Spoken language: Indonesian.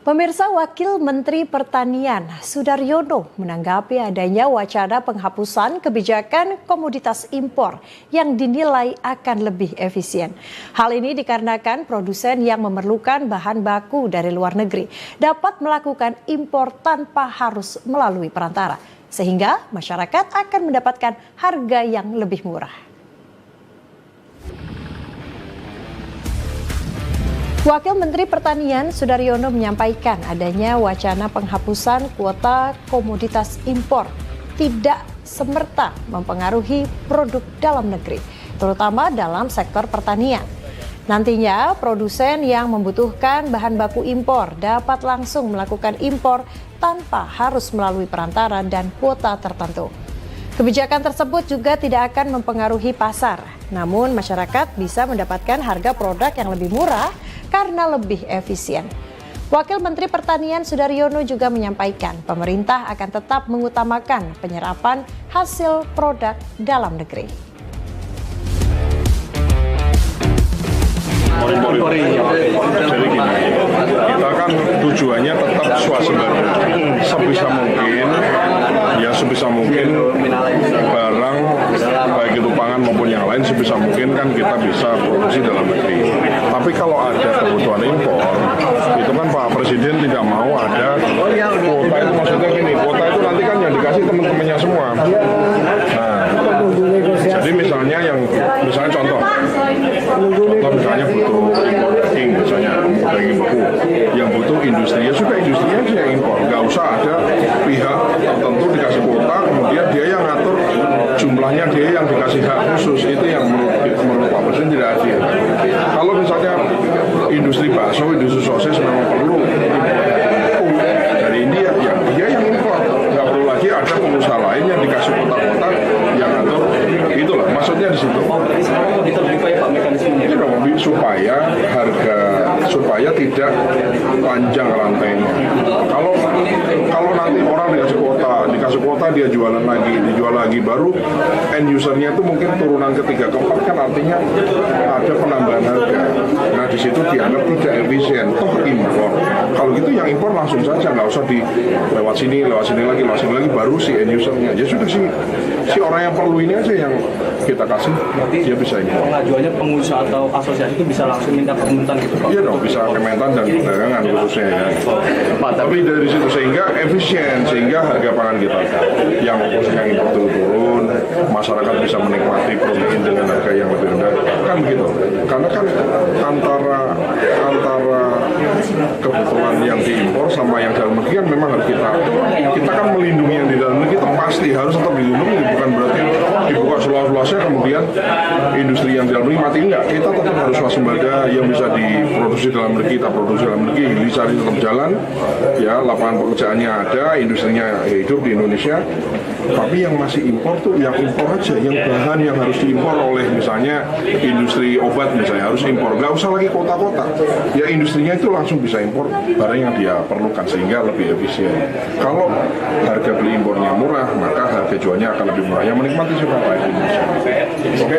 Pemirsa, Wakil Menteri Pertanian Sudaryono menanggapi adanya wacana penghapusan kebijakan komoditas impor yang dinilai akan lebih efisien. Hal ini dikarenakan produsen yang memerlukan bahan baku dari luar negeri dapat melakukan impor tanpa harus melalui perantara, sehingga masyarakat akan mendapatkan harga yang lebih murah. Wakil Menteri Pertanian Sudaryono menyampaikan adanya wacana penghapusan kuota komoditas impor tidak semerta mempengaruhi produk dalam negeri, terutama dalam sektor pertanian. Nantinya, produsen yang membutuhkan bahan baku impor dapat langsung melakukan impor tanpa harus melalui perantara dan kuota tertentu. Kebijakan tersebut juga tidak akan mempengaruhi pasar, namun masyarakat bisa mendapatkan harga produk yang lebih murah karena lebih efisien. Wakil Menteri Pertanian Sudaryono juga menyampaikan pemerintah akan tetap mengutamakan penyerapan hasil produk dalam negeri. Jadi gini, kita kan tujuannya tetap swasembada. Sebisa mungkin barang baik itu pangan maupun yang lain sebisa mungkin kan kita bisa produksi dalam negeri. Tapi kalau ada kebutuhan impor, itu kan Pak Presiden tidak mau ada kuota. Itu maksudnya gini, kuota itu nanti kan yang dikasih teman-temannya semua. Nah, jadi misalnya contoh misalnya butuh daging, misalnya daging beku, yang butuh industri, ya sudah industrinya aja yang impor, nggak usah ada pihak tertentu dikasih kuota, kemudian dia yang ngatur jumlahnya, dia yang dikasih hak khusus. Itu yang menurut Pak Presiden tidak adil. Kalau misalnya industri bakso, industri sosis memang perlu impor dari India, ya dia yang impor, nggak perlu lagi ada pengusaha lain yang dikasih kuota-kuota yang ngatur. Itulah maksudnya di situ. Supaya tidak panjang rantainya. Kalau nanti orang dikasih kuota dia jual lagi, baru end usernya itu mungkin turunan ketiga keempat, kan artinya ada penambahan harga. Nah di situ dianggap tidak efisien. Toh impor. Kalau gitu yang impor langsung saja, nggak usah lewat sini lagi, baru si end usernya. Ya sudah si orang yang perlu ini aja yang kita kasih, dia bisa impor. Pengajuannya pengusaha atau asosiasi itu bisa langsung minta permintaan gitu Pak? Iya dong, bisa Kementan dan perdagangan khususnya ya. Tapi dari situ sehingga efisien, sehingga harga pangan kita yang khususnya impor turun, masyarakat bisa menikmati protein dengan harga yang lebih rendah, kan begitu. Karena kan antara kebutuhan yang diimpor sama yang dalam negeri kan memang harus kita kan melindungi yang di dalam negeri, kita pasti harus tetap dilindungi, bukan berarti dibuka seluas-luasnya kemudian industri yang di dalam negeri mati. Enggak, kita tetap harus waspada. Yang bisa diproduksi dalam negeri kita produksi dalam negeri, bisa tetap jalan ya, lapangan pekerjaannya ada, industrinya hidup di Indonesia. Tapi yang masih impor tuh yang impor aja, yang bahan yang harus diimpor oleh misalnya industri obat misalnya harus impor, nggak usah lagi kota-kota ya, industrinya itu langsung bisa impor barang yang dia perlukan sehingga lebih efisien. Kalau harga beli impornya murah, maka harga jualnya akan lebih murah, yang menikmati siapa? Indonesia. Oke.